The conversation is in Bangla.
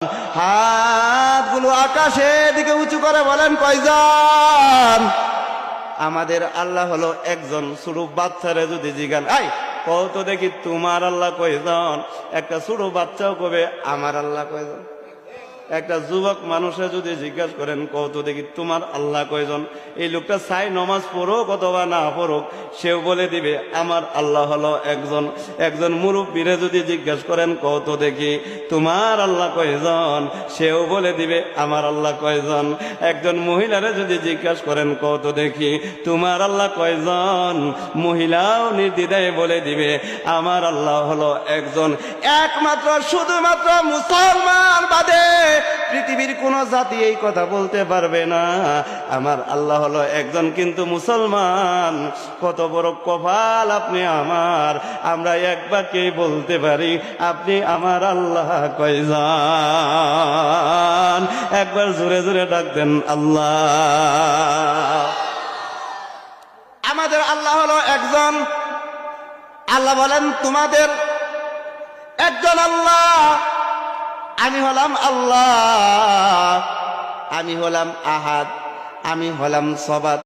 হাতগুলো আকাশের দিকে উঁচু করে বলেন কয়জন? আমাদের আল্লাহ হলো একজন। ছোট বাচ্চারে যদি জিজ্ঞান, আই কত দেখি তোমার আল্লাহ কয়জন, একটা ছোট বাচ্চাও কবে আমার আল্লাহ কয়জন। একটা যুবক মানুষে যদি জিজ্ঞাসা করেন কত দেখি তোমার আল্লাহ কয়জন, এই লোকটা চাই নমাজ পড়ুক অথবা না পড়ুক, সেও বলে দিবে আমার আল্লাহ হলো একজন। একজন মুরব্বীরে যদি জিজ্ঞাসা করেন কত দেখি তোমার আল্লাহ কয়জন, সেও বলে দিবে আমার আল্লাহ কয়জন। একজন মহিলারে যদি জিজ্ঞাসা করেন কত দেখি তোমার আল্লাহ কয়জন, মহিলাও নির্দ্বিধায় বলে দিবে আমার আল্লাহ হলো একজন। একমাত্র শুধুমাত্র মুসলমান বাদে পৃথিবীর কোন জাতি এই কথা বলতে পারবে না আমার আল্লাহ হলো একজন। কিন্তু মুসলমান কত বড় কপাল আপনি আমার, আমরা এক বাক্যেই বলতে পারি আপনি আমার আল্লাহ কয়জন। একবার জোরে জোরে ডাক দেন আল্লাহ। আমাদের আল্লাহ হলো একজন। আল্লাহ বলেন তোমাদের একজন আল্লাহ, আমি হলাম আল্লাহ, আমি হলাম আহাদ, আমি হলাম সবাদ।